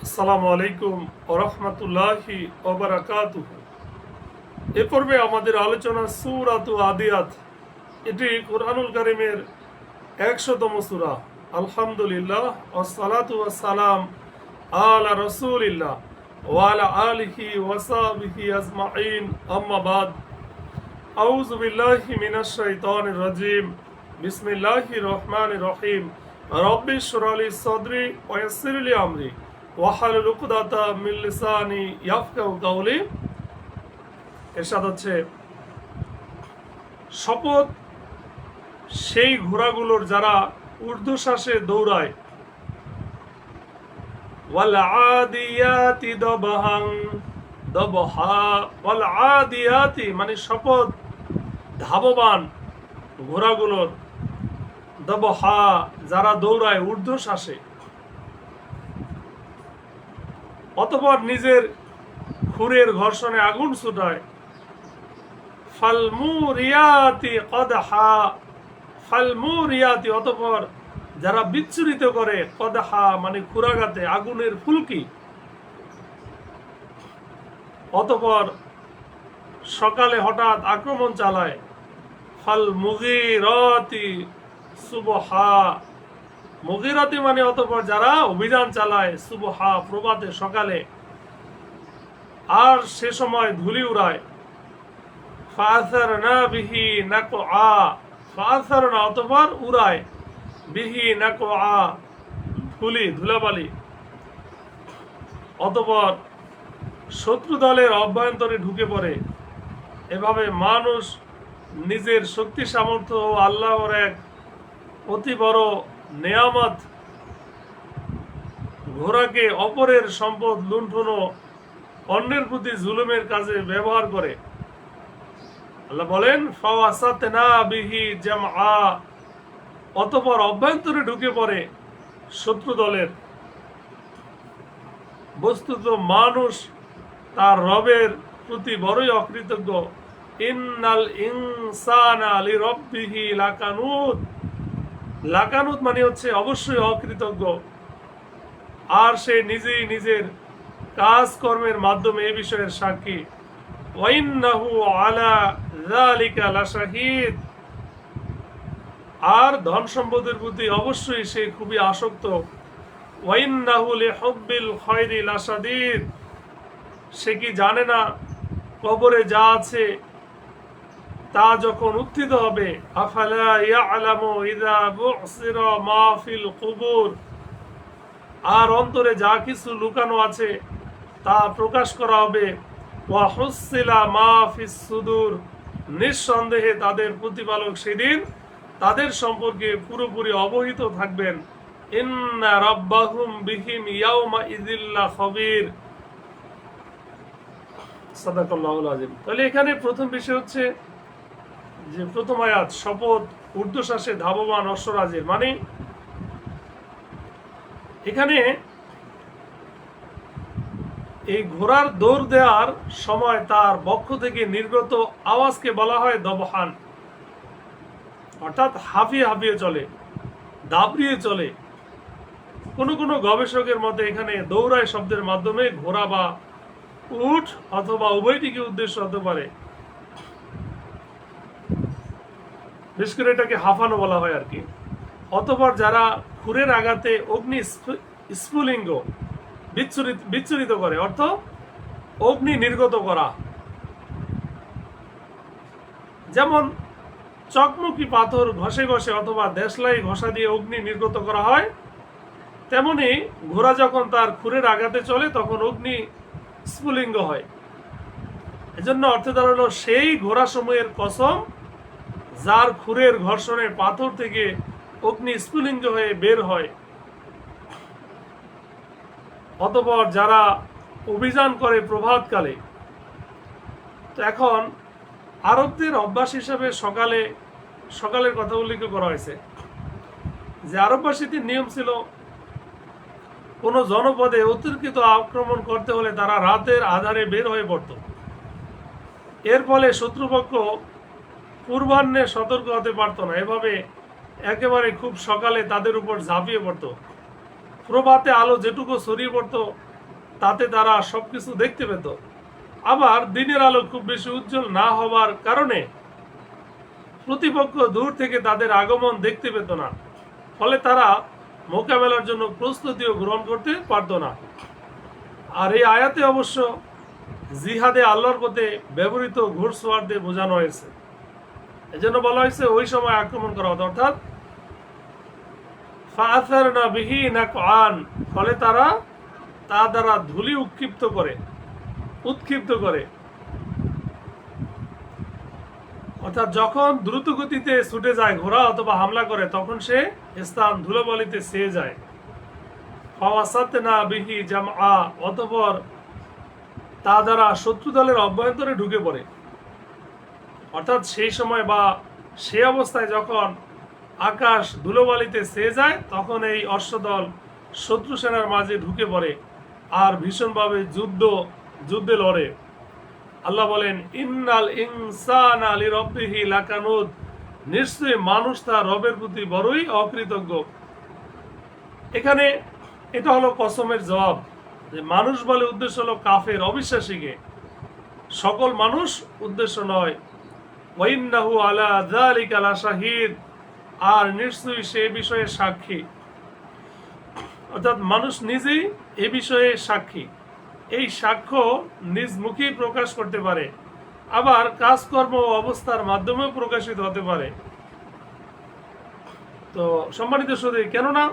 আসসালামু আলাইকুম ওয়া রাহমাতুল্লাহি ওয়া বারাকাতুহু। এ পর্বে আমাদের আলোচনা সূরাতু আদিয়াত। এটি কুরআনুল কারীমের 100তম সূরা। আলহামদুলিল্লাহ ওয়াসসালাতু ওয়াসসালাম আলা রাসূলিল্লাহ ওয়া আলা আলিহি ওয়া সাহবিহি আজমাইন, আম্মা বাদ। আউযু বিল্লাহি মিনাশ শাইতানির রাজীম। বিসমিল্লাহির রহমানির রহিম। রব্বি ইশরাহ লি সাদরি ওয়া ইয়াসসির লি আমরি ওয়াহলুল উকদাতা মিন লিসানি ইয়াফকাহু কাওলি। এরশাদ হচ্ছে, শপথ সেই ঘোড়াগুলোর যারা ঊর্ধ্বশ্বাসে দৌড়ায়। ওয়াল আদিয়াতি দবহান, দবহা ওয়াল আদিয়াতি মানে শপথ ধাবমান ঘোড়াগুলোর, দবহা যারা দৌড়ায় ঊর্ধ্বশ্বাসে। অতঃপর নিজের খুরের ঘর্ষণে আগুন ছুটায়। ফালমুরিয়াতি কদহা, ফালমুরিয়াতি অতঃপর যারা বিচ্ছুরিত করে, কদহা মানে খুরাগাতে আগুনের ফুলকি। অতঃপর সকালে হঠাৎ আক্রমণ চালায়। ফালমুগিরাতি সুবহা, মুগিরাতি মানে অতঃপর যারা অভিযান চালায়, সুবহা প্রভাতে সকালে, আর সে সময় ধুলি উড়ায়। ফাআসারনা বিহি নাকআ, ফাআসারনা অতঃপর উড়ায়, বিহি নাকআ ধুলি ধুলাবালি। অতঃপর শত্রু দলের অভ্যন্তরে ঢুকে পড়ে। এভাবে মানুষ নিজের শক্তি সামর্থ্য ও আল্লাহর এক অতি বড় নেয়ামত ঘোড়াকে অপরের সম্পদ লুণ্ঠন ও অন্যের প্রতি জুলুমের কাজে ব্যবহার করে। আল্লাহ বলেন, ফাওয়াসাতনা বিহি জামআ, অতঃপর অভ্যন্তরে ঢুকে পড়ে শত্রু দলের। বস্তুত মানুষ তার রবের প্রতি বড়ই অকৃতজ্ঞ। ইন্নাল ইনসানা লিরাব্বিহি লাকানুত, লাকানুত মানে হচ্ছে অবশ্যই অকৃতজ্ঞ, আর সে নিজেই নিজের কাজকর্মের মাধ্যমে এ বিষয়ের সাক্ষী। ওয়াইন্নাহু আলা যালিকা লাশাহিদ, আর ধন সম্পদের প্রতি অবশ্যই সে খুবই আসক্ত। ওয়াইন্নাহু লিহুব্বিল খায়রি লাশাদীদ, সে কি জানে না কবরে যা আছে তা যখন উত্থিত হবে। আফালা ইয়ালামু ইযা বুসিরা মা ফিল কুবুর, আর অন্তরে যা কিছু লুকানো আছে তা প্রকাশ করা হবে। ওয়া হুসিলা মা ফিস সুদূর, নিঃসন্দেহে তাদের প্রতিপালক সেদিন তাদের সম্পর্কে পুরোপুরি অবহিত থাকবেন। ইন্না রাব্বাহুম বিহিম ইয়াউমা ইযিল্লা খবীর। সাদাকাল্লাহুল আযীম। তাহলে এখানে প্রথম বিষয় হচ্ছে যে প্রথম আয়াত, শপথ ঊর্ধ্বশ্বাসে ধাবমান অশ্বরাজের, মানে এখানে এই ঘোড়ার দৌড় দেওয়ার সময় তার বক্ষ থেকে নির্গত আওয়াজকে বলা হয় দবহান, অর্থাৎ হাঁপিয়ে হাঁপিয়ে চলে, দাবড়িয়ে চলে। কোন কোন গবেষকের মতে এখানে দৌড়ায় শব্দের মাধ্যমে ঘোড়া বা উট অথবা উভয়টিকে উদ্দেশ্য হতে পারে। বিশেষ করে এটাকে হাঁফানো বলা হয় আর কি। অতঃপর যারা খুরের আঘাতে অগ্নি স্ফুলিঙ্গ বিচ্ছুরিত করে, অর্থ অগ্নি নির্গত করা। যেমন চকমকি পাথর ঘষে ঘষে অথবা দেশলাই ঘষা দিয়ে অগ্নি নির্গত করা হয়, তেমনি ঘোড়া যখন তার খুরের আঘাতে চলে তখন অগ্নি স্ফুলিঙ্গ হয়। এজন্য অর্থে দাঁড়ালো সেই ঘোড়া সমূহের কসম যার খুরের ঘর্ষণে পাথর থেকে অগ্নি স্ফুলিঙ্গ হয়ে বের হয়। অতঃপর যারা অভিযান করে প্রভাতকালে। তো এখন আরবদের অভ্যাস হিসাবে সকালের কথা উল্লেখ করা হয়েছে যে আরববাসীদের নিয়ম ছিল কোনো জনপদে অতিরিক্ত আক্রমণ করতে হলে তারা রাতের আধারে বের হয়ে পড়ত। এর ফলে শত্রুপক্ষ পূর্বাহ্নে সতর্ক হতে পারত না। এভাবে একেবারে খুব সকালে তাদের উপর ঝাঁপিয়ে পড়ত। প্রভাতে আলো যেটুকু ছড়িয়ে পড়তো তাতে তারা সবকিছু দেখতে পেত। আবার দিনের আলো খুব বেশি উজ্জ্বল না হবার কারণে প্রতিপক্ষ দূর থেকে তাদের আগমন দেখতে পেত না, ফলে তারা মোকাবেলার জন্য প্রস্তুতিও গ্রহণ করতে পারত না। আর এই আয়াতে অবশ্য জিহাদে আল্লাহর পথে ব্যবহৃত ঘোড়সওয়ারদের বোঝানো হয়েছে। এজন্য বলা হয়েছে ওই সময় আক্রমণ করা হতো, অর্থাৎ ফাআসারনা বিহি নাকআন, ফলে তারা তা দ্বারা ধুলি উৎক্ষিপ্ত করে। অর্থাৎ যখন দ্রুত গতিতে ছুটে যায় ঘোড়া অথবা হামলা করে, তখন সে স্থান ধুলোবালিতে ছেয়ে যায়। ফাওয়াসাতনা বিহি জামআ, অতঃপর তা দ্বারা শত্রু দলের অভ্যন্তরে ঢুকে পড়ে। অর্থাৎ সেই সময় বা সে অবস্থায় যখন আকাশ ধুলোবালিতে ছেয়ে যায়, তখন এই অশ্বদল শত্রু সেনার মাঝে ঢুকে পড়ে আর ভীষণভাবে যুদ্ধে লড়ে। আল্লাহ বলেন, ইন্নাল ইনসানা লিরাব্বিহি লাকানুদ, নিশ্চয়ই মানুষ তার রবের প্রতি বড়ই অকৃতজ্ঞ। এখানে এটা হলো কসমের জবাব, যে মানুষ বলে উদ্দেশ্য হলো কাফের, অবিশ্বাসীকে। সকল মানুষ উদ্দেশ্য নয়। ওয়াইন্নাহু আলা যালিকা লাশাহিদ, আর নিশ্চয়ই সে বিষয়ে সাক্ষী। অর্থাৎ মানুষ নিজেই এ বিষয়ে সাক্ষী। এই সাক্ষ্য নিজ মুখেই প্রকাশ করতে পারে, আবার কাজকর্ম অবস্থার মাধ্যমেও প্রকাশিত হতে পারে। তো সম্মানিত সুধী, কেননা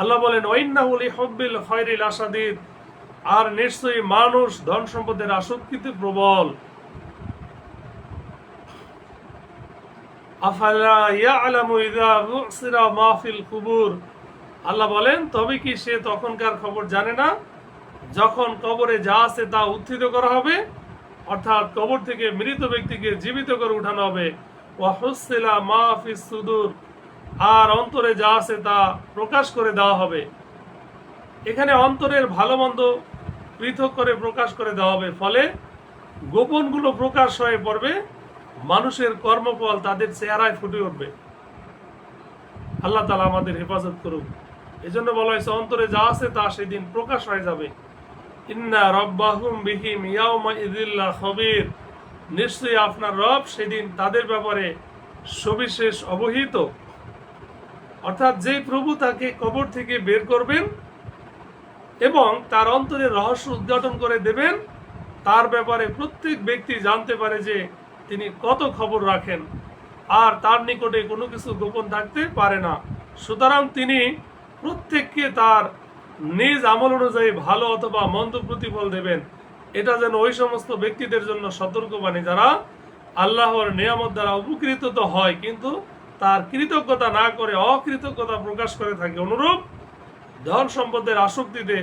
আল্লাহ বলেন ওয়াইন্নাহু লিহুব্বিল খায়রি লাশাদীদ, আর নিশ্চয়ই মানুষ ধন সম্পদের আসক্তিতে প্রবল। আফালা ইয়ালামু ইযা বুসিরা মা ফিল কুবুর, আল্লাহ বলেন তবে কি সে তখনকার খবর জানে না, যখন কবরে যা আছে তা উত্থিত করা হবে, অর্থাৎ কবর থেকে মৃত ব্যক্তিকে জীবিত করে উঠানো হবে। ওয়া হুসিলা মা ফিস সুদুর, আর অন্তরে যা আছে তা প্রকাশ করে দেওয়া হবে। এখানে অন্তরের ভালো মন্দ পৃথক করে প্রকাশ করে দেওয়া হবে, ফলে গোপনগুলো প্রকাশ হয়ে পড়বে, মানুষের কর্মফল তাদের চেহারায় ফুটে উঠবে। আল্লাহ তাআলা আমাদের হেফাজত করুক। এজন্য বলা হয়েছে অন্তরে যা আছে তা সেদিন প্রকাশ হয়ে যাবে। ইন্না রাব্বাহুম বিহিম ইয়াউমা ইযিল খাবীর, নিশ্চয়ই আপনার রব সেদিন তাদের ব্যাপারে সবিশেষ অবহিত। অর্থাৎ যে প্রভু তাকে কবর থেকে বের করবেন এবং তার অন্তরের রহস্য উদ্ঘাটন করে দেবেন, তার ব্যাপারে প্রত্যেক ব্যক্তি জানতে পারে যে তিনি কত খবর রাখেন, আর তার নিকটে কোনো কিছু গোপন থাকতে পারে না। সুতরাং তিনি প্রত্যেককে তার নিজ আমল অনুযায়ী ভালো অথবা মন্দ প্রতিফল দেবেন। এটা যেন ওই সমস্ত ব্যক্তিদের জন্য সতর্কবাণী যারা আল্লাহর নিয়ামত দ্বারা উপকৃত তো হয়, কিন্তু তার কৃতজ্ঞতা না করে অকৃতজ্ঞতা প্রকাশ করে থাকে। অনুরূপ ধন সম্পদের আসক্তিতে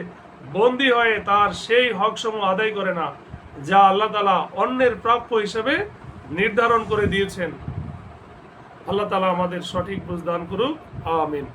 বন্দী হয়ে তার সেই হকসমূহ আদায় করে না, যা আল্লাহ তাআলা অন্যের প্রাপ্য হিসেবে নির্ধারণ করে দিয়েছেন। আল্লাহ তাআলা আমাদের সঠিক বুঝ দান করুক। আমিন।